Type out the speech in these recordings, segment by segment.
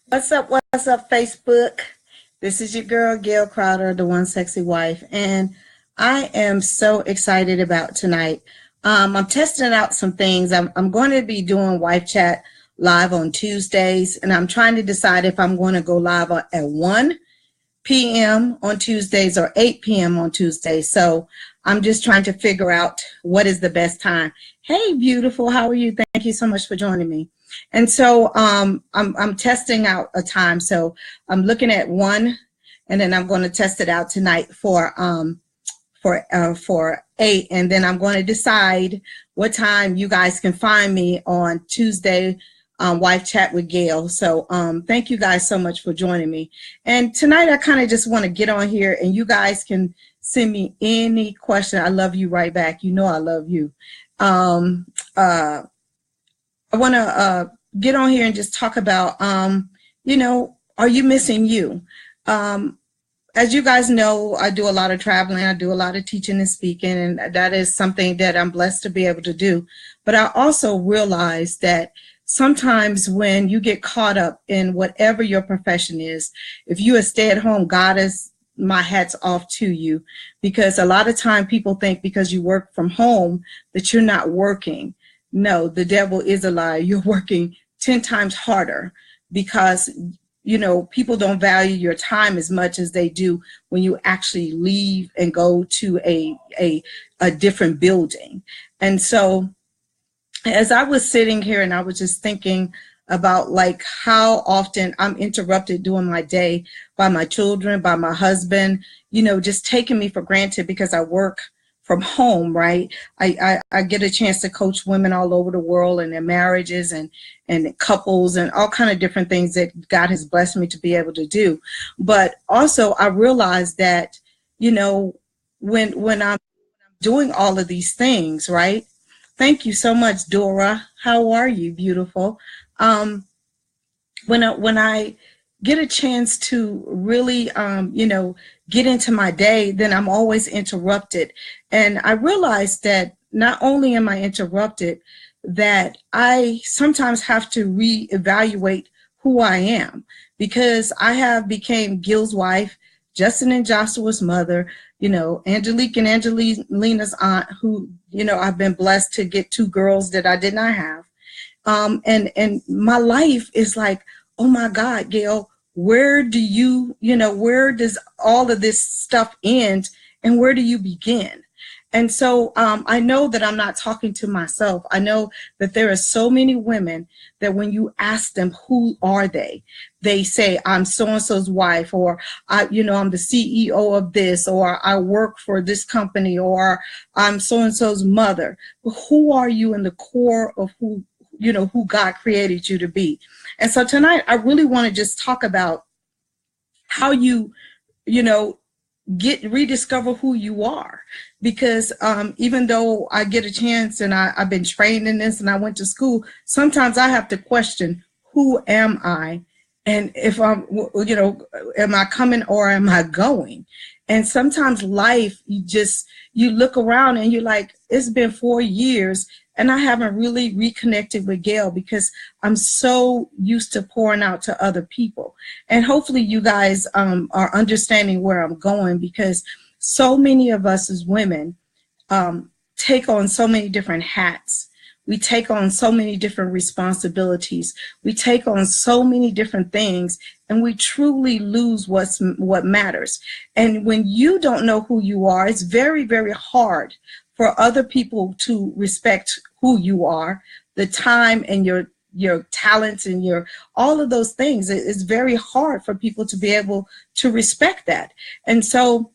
What's up, Facebook? This is your girl, Gail Crowder, the One Sexy Wife, and I am so excited about tonight. I'm testing out some things. I'm going to be doing Wife Chat live on Tuesdays, and I'm trying to decide if I'm going to go live at 1 p.m. on Tuesdays or 8 p.m. on Tuesdays. So I'm just trying to figure out what is the best time. Hey, beautiful, how are you? Thank you so much for joining me. And so I'm testing out a time. So I'm looking at 1, and then I'm going to test it out tonight for 8, and then I'm going to decide what time you guys can find me on Tuesday. Wife Chat with Gail. So thank you guys so much for joining me. And tonight I kind of just want to get on here, and you guys can send me any question. I love you right back. You know I love you. I want to get on here and just talk about, are you missing you? As you guys know, I do a lot of traveling. I do a lot of teaching and speaking, and that is something that I'm blessed to be able to do. But I also realize that sometimes when you get caught up in whatever your profession is, if you're a stay-at-home goddess, my hat's off to you, because a lot of time people think because you work from home that you're not working. No, the devil is a lie. You're working 10 times harder because, people don't value your time as much as they do when you actually leave and go to a different building. And so as I was sitting here and I was just thinking about like how often I'm interrupted during my day by my children, by my husband, just taking me for granted because I work from home, right? I get a chance to coach women all over the world and their marriages and couples and all kind of different things that God has blessed me to be able to do. But also I realized that, when I'm doing all of these things, right? Thank you so much, Dora. How are you, beautiful? When I get a chance to really, get into my day, then I'm always interrupted. And I realized that not only am I interrupted, that I sometimes have to reevaluate who I am, because I have became Gil's wife, Justin and Joshua's mother, Angelique and Angelina's aunt, who, I've been blessed to get 2 girls that I did not have. And my life is like, oh my God, Gail, where does all of this stuff end and where do you begin? And so I know that I'm not talking to myself. I know that there are so many women that when you ask them, who are they? They say, I'm so-and-so's wife, or I'm the CEO of this, or I work for this company, or I'm so-and-so's mother. But who are you in the core of who God created you to be? And so tonight, I really want to just talk about how you rediscover who you are. Because even though I get a chance and I've been trained in this and I went to school, sometimes I have to question, who am I? And if I'm, am I coming or am I going? And sometimes life, you look around and you're like, it's been 4 years and I haven't really reconnected with Gail because I'm so used to pouring out to other people. And hopefully you guys are understanding where I'm going, because so many of us as women take on so many different hats. We take on so many different responsibilities. We take on so many different things, and we truly lose what matters. And when you don't know who you are, it's very, very hard for other people to respect who you are, the time and your talents and all of those things. It's very hard for people to be able to respect that. And so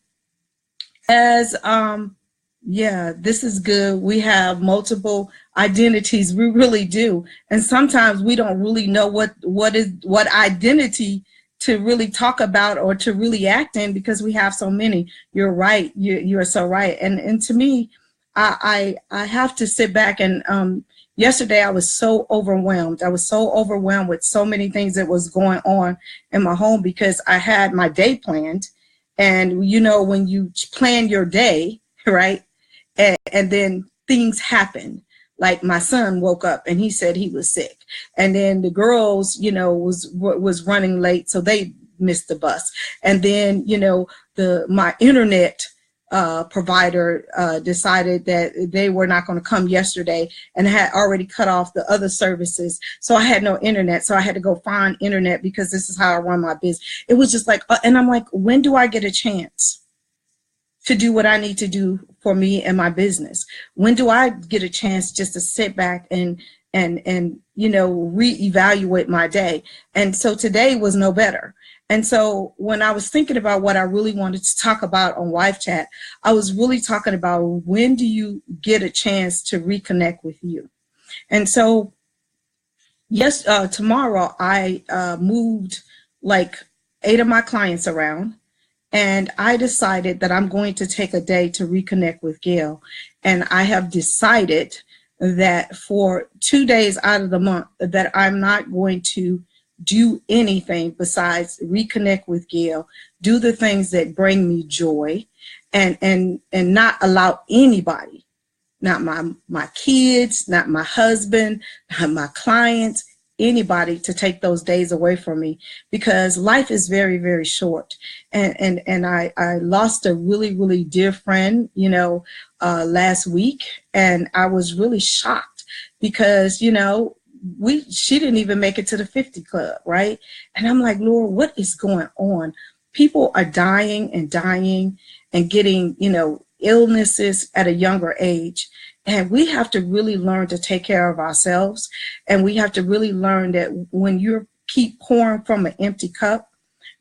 this is good. We have multiple identities. We really do. And sometimes we don't really know what identity to really talk about or to really act in, because we have so many. You're right. You're so right. And to me, I have to sit back and yesterday I was so overwhelmed. I was so overwhelmed with so many things that was going on in my home, because I had my day planned. And when you plan your day, right, and then things happen. Like my son woke up and he said he was sick. And then the girls, you know, was running late, so they missed the bus. And then, you know, my internet provider decided that they were not going to come yesterday and had already cut off the other services. So I had no internet. So I had to go find internet because this is how I run my business. It was just like, and I'm like, when do I get a chance to do what I need to do for me and my business? When do I get a chance just to sit back and you know, reevaluate my day? And so today was no better. And so when I was thinking about what I really wanted to talk about on Wife Chat, I was really talking about, when do you get a chance to reconnect with you? And so yes, tomorrow I moved like 8 of my clients around. And I decided that I'm going to take a day to reconnect with Gail. And I have decided that for 2 days out of the month that I'm not going to do anything besides reconnect with Gail, do the things that bring me joy, and not allow anybody, not my kids, not my husband, not my clients, anybody to take those days away from me, because life is very, very short. And I lost a really, really dear friend, you know, last week, and I was really shocked because, you know, she didn't even make it to the 50 club, right? And I'm like, Lord, what is going on? People are dying and getting, you know, illnesses at a younger age. And we have to really learn to take care of ourselves. And we have to really learn that when you keep pouring from an empty cup,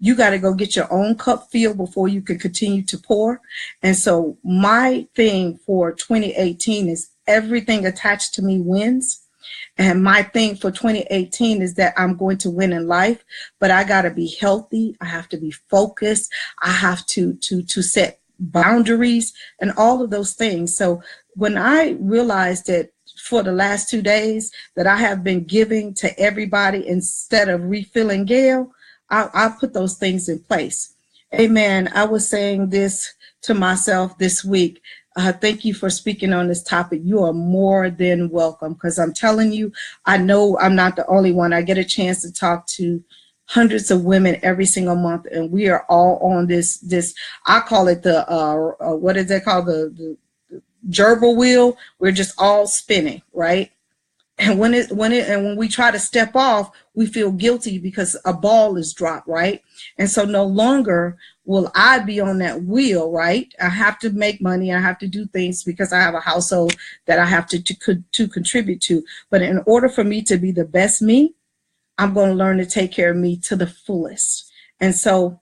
you got to go get your own cup filled before you can continue to pour. And so my thing for 2018 is everything attached to me wins. And my thing for 2018 is that I'm going to win in life, but I got to be healthy. I have to be focused. I have to set boundaries and all of those things. So when I realized that for the last 2 days that I have been giving to everybody instead of refilling Gail, I put those things in place. Amen. I was saying this to myself this week. Thank you for speaking on this topic. You are more than welcome, because I'm telling you, I know I'm not the only one. I get a chance to talk to hundreds of women every single month, and we are all on this I call it the what is it called, the gerbil wheel. We're just all spinning, right? And when we try to step off, we feel guilty because a ball is dropped, right? And so no longer will I be on that wheel, right? I have to make money. I have to do things because I have a household that I have to contribute to. But in order for me to be the best me, I'm going to learn to take care of me to the fullest. And so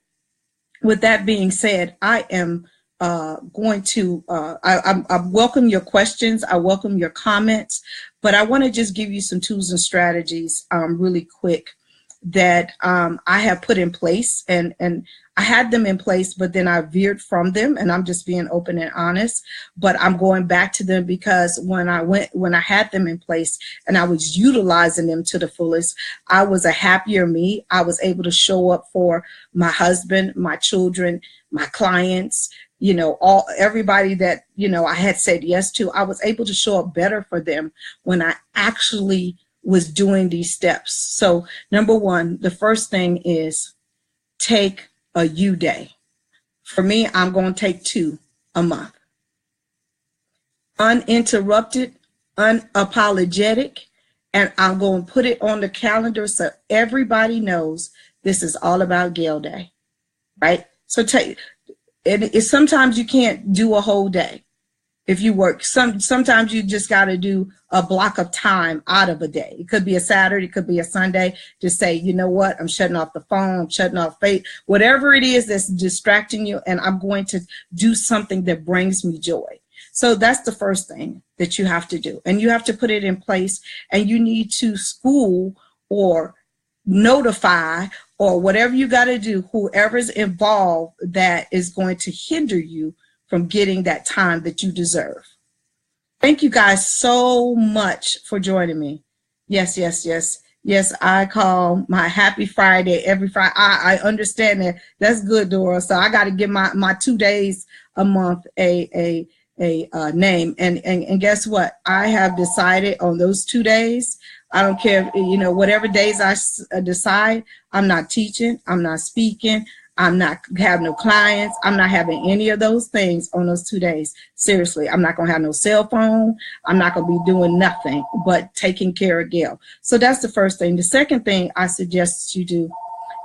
with that being said, I am going to, I welcome your questions. I welcome your comments, but I want to just give you some tools and strategies really quick that I have put in place, and I had them in place, but then I veered from them, and I'm just being open and honest, but I'm going back to them because when I had them in place and I was utilizing them to the fullest, I was a happier me. I was able to show up for my husband, my children, my clients, you know, everybody that, you know, I had said yes to. I was able to show up better for them when I actually was doing these steps. So number one, the first thing is take a you day. For me, I'm going to take 2 a month. Uninterrupted, unapologetic, and I'm going to put it on the calendar so everybody knows this is all about Gail Day, right? So sometimes you can't do a whole day. If you work, sometimes you just got to do a block of time out of a day. It could be a Saturday, it could be a Sunday. Just say, you know what, I'm shutting off the phone, I'm shutting off Facebook, whatever it is that's distracting you, and I'm going to do something that brings me joy. So that's the first thing that you have to do. And you have to put it in place, and you need to school or notify or whatever you got to do, whoever's involved that is going to hinder you from getting that time that you deserve. Thank you guys so much for joining me. Yes, yes, yes. Yes, I call my happy Friday every Friday. I understand that. That's good, Dora. So I got to give my 2 days a month a name. And guess what? I have decided on those 2 days, I don't care, whatever days I decide, I'm not teaching, I'm not speaking, I'm not have no clients, I'm not having any of those things on those 2 days. Seriously, I'm not gonna have no cell phone, I'm not gonna be doing nothing but taking care of Gail. So that's the first thing. The second thing I suggest you do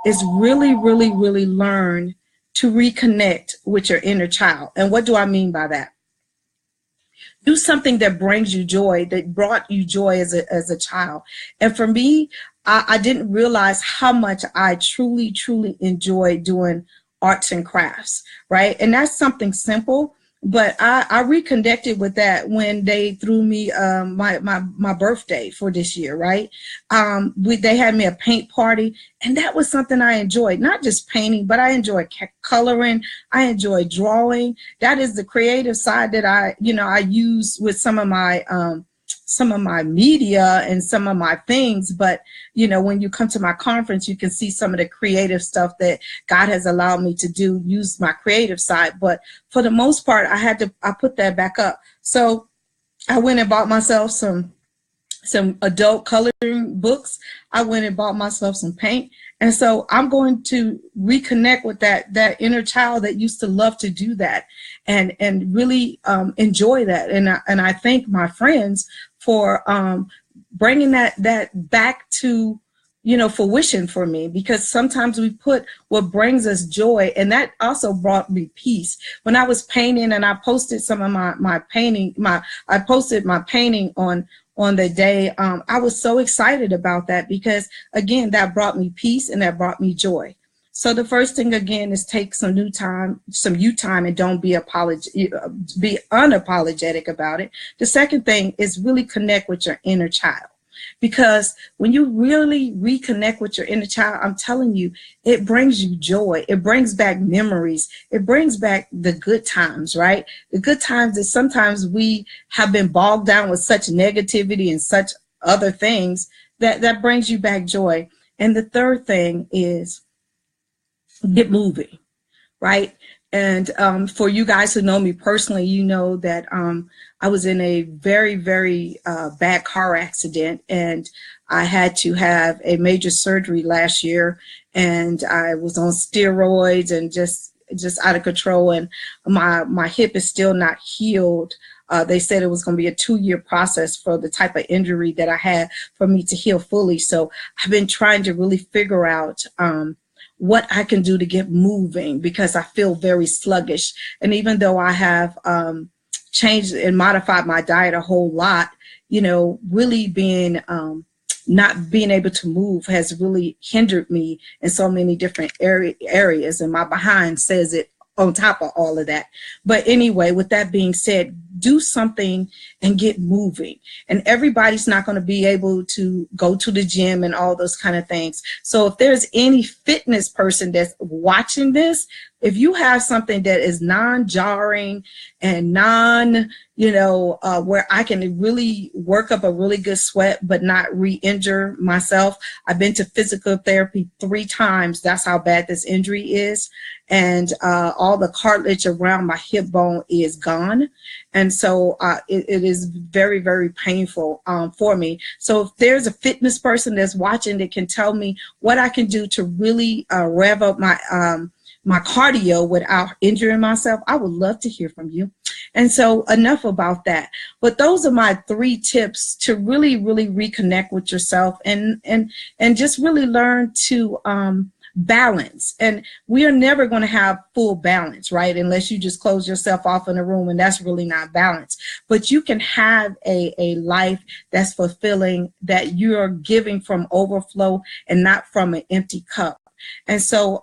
is really, really, really learn to reconnect with your inner child. And what do I mean by that? Do something that brings you joy, that brought you joy as a child. And for me, I didn't realize how much I truly, truly enjoy doing arts and crafts, right? And that's something simple, but I reconnected with that when they threw me my birthday for this year, right? They had me a paint party, and that was something I enjoyed. Not just painting, but I enjoy coloring. I enjoy drawing. That is the creative side that I use with some of my media and some of my things. But when you come to my conference, you can see some of the creative stuff that God has allowed me to do, use my creative side. But for the most part, I put that back up. So I went and bought myself some adult coloring books. I went and bought myself some paint. And so I'm going to reconnect with that inner child that used to love to do that and really enjoy that. And I thank my friends for bringing that back to fruition for me, because sometimes we put what brings us joy, and that also brought me peace. When I was painting, and I posted some of my painting, I posted my painting on the day, I was so excited about that, because again, that brought me peace and that brought me joy. So the first thing again is take some you time, and don't be unapologetic about it. The second thing is really connect with your inner child. Because when you really reconnect with your inner child, I'm telling you, it brings you joy. It brings back memories. It brings back the good times, right? The good times that sometimes we have been bogged down with such negativity and such other things that brings you back joy. And the third thing is get moving, right? And for you guys who know me personally, you know that I was in a very, very bad car accident, and I had to have a major surgery last year, and I was on steroids and just out of control, and my hip is still not healed. They said it was going to be a 2-year process for the type of injury that I had for me to heal fully. So I've been trying to really figure out what I can do to get moving, because I feel very sluggish. And even though I have changed and modified my diet a whole lot, really being not being able to move has really hindered me in so many different areas, and my behind says it on top of all of that. But anyway, with that being said, do something and get moving. And everybody's not going to be able to go to the gym and all those kind of things. So if there's any fitness person that's watching this, if you have something that is non-jarring and where I can really work up a really good sweat but not re-injure myself. I've been to physical therapy 3 times. That's how bad this injury is. And all the cartilage around my hip bone is gone. And so it is very, very painful for me. So if there's a fitness person that's watching that can tell me what I can do to really rev up my cardio without injuring myself, I would love to hear from you. And so enough about that. But those are my 3 tips to really, really reconnect with yourself and just really learn to balance. And we are never going to have full balance, right? Unless you just close yourself off in a room, and that's really not balance. But you can have a life that's fulfilling, that you are giving from overflow and not from an empty cup. And so,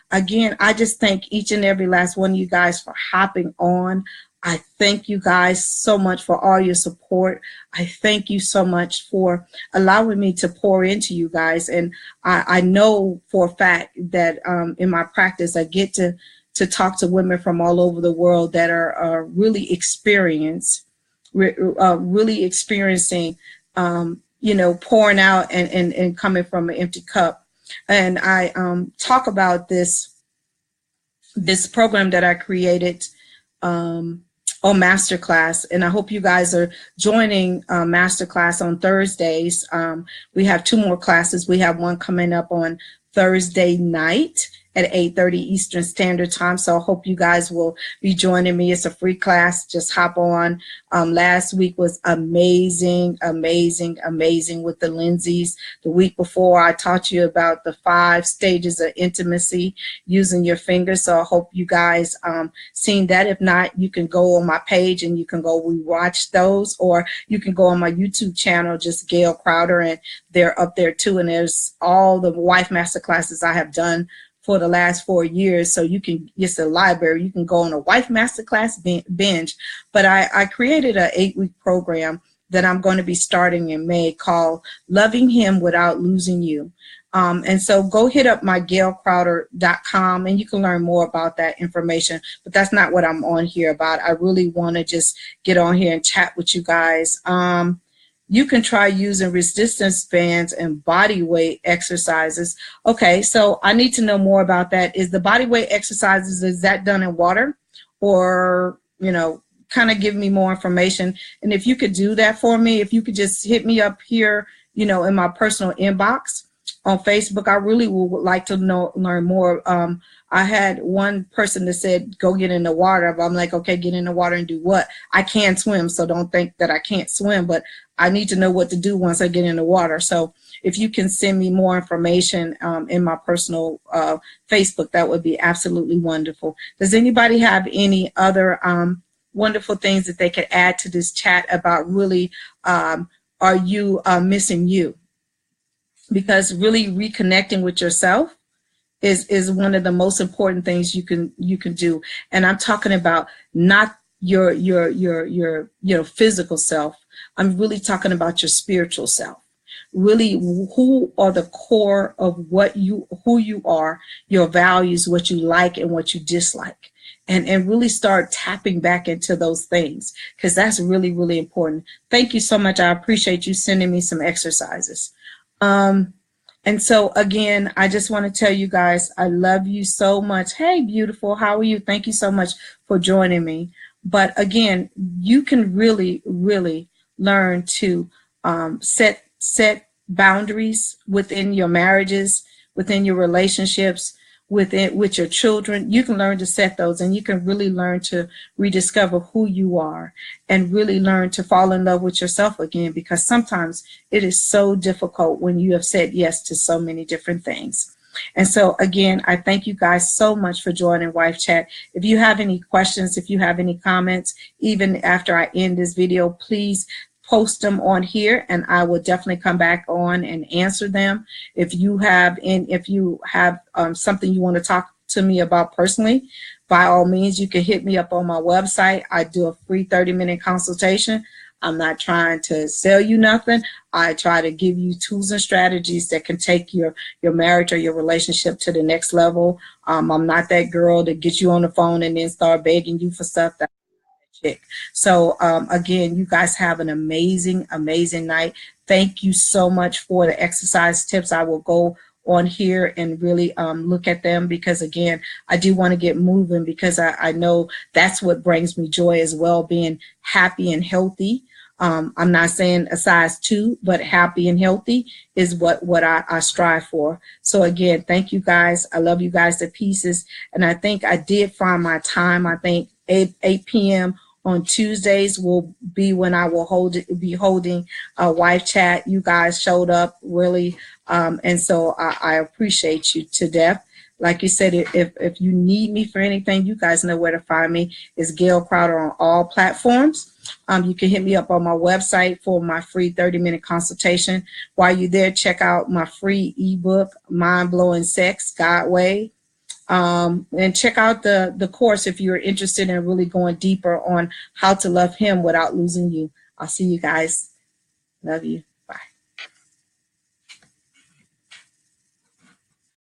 again, I just thank each and every last one of you guys for hopping on. I thank you guys so much for all your support. I thank you so much for allowing me to pour into you guys. And I know for a fact that in my practice, I get to talk to women from all over the world that are really experiencing, pouring out and coming from an empty cup. And I talk about this program that I created masterclass, and I hope you guys are joining masterclass on Thursdays. We have 2 more classes. We have one coming up on Thursday night at 8:30 Eastern Standard Time. So I hope you guys will be joining me. It's a free class. Just hop on. Last week was amazing, amazing, amazing with the Lindsays. The week before, I taught you about the 5 stages of intimacy using your fingers. So I hope you guys seen that. If not, you can go on my page and you can go rewatch those, or you can go on my YouTube channel, just Gail Crowder, and they're up there too. And there's all the wife master classes I have done for the last 4 years. So you can, it's a library, you can go on a wife masterclass binge. But I created an 8-week program that I'm going to be starting in May called Loving Him Without Losing You. And so go hit up my gailcrowder.com and you can learn more about that information. But that's not what I'm on here about. I really want to just get on here and chat with you guys. You can try using resistance bands and body weight exercises. Okay, so I need to know more about that. Is the body weight exercises, is that done in water? Or, you know, kind of give me more information. And if you could do that for me, if you could just hit me up here, you know, in my personal inbox on Facebook, I really would like to learn more. I had one person that said, go get in the water. But I'm like, okay, get in the water and do what? I can swim, so don't think that I can't swim, but I need to know what to do once I get in the water. So if you can send me more information in my personal Facebook, that would be absolutely wonderful. Does anybody have any other wonderful things that they could add to this chat about really, are you missing you? Because really reconnecting with yourself is one of the most important things you can do. And I'm talking about not your physical self. I'm really talking about your spiritual self. Really, who are the core of who you are, your values, what you like and what you dislike. And really start tapping back into those things, because that's really, really important. Thank you so much. I appreciate you sending me some exercises. And so again, I just want to tell you guys, I love you so much. Hey, beautiful, how are you? Thank you so much for joining me. But again, you can really, really learn to set boundaries within your marriages, within your relationships, with your children. You can learn to set those, and you can really learn to rediscover who you are and really learn to fall in love with yourself again, because sometimes it is so difficult when you have said yes to so many different things. And so again, I thank you guys so much for joining Wife Chat. If you have any questions, if you have any comments, even after I end this video, please post them on here and I will definitely come back on and answer them. If you have something you want to talk to me about personally, by all means, you can hit me up on my website. I do a free 30-minute consultation. I'm not trying to sell you nothing. I try to give you tools and strategies that can take your marriage or your relationship to the next level. I'm not that girl that gets you on the phone and then start begging you for stuff. So again, you guys have an amazing, amazing night. Thank you so much for the exercise tips. I will go on here and really look at them, because again, I do want to get moving, because I know that's what brings me joy as well, being happy and healthy. I'm not saying a size 2, but happy and healthy is what I strive for. So again, thank you guys. I love you guys to pieces. And I think I did find my time. I think 8 p.m. on Tuesdays will be when I will be holding a Wife Chat. You guys showed up really, and so I appreciate you to death. Like you said, if you need me for anything, you guys know where to find me. It's Gail Crowder on all platforms. You can hit me up on my website for my free 30-minute consultation. While you're there, check out my free ebook, Mind Blowing Sex, God Way. And check out the course if you're interested in really going deeper on how to love him without losing you. I'll see you guys. Love you.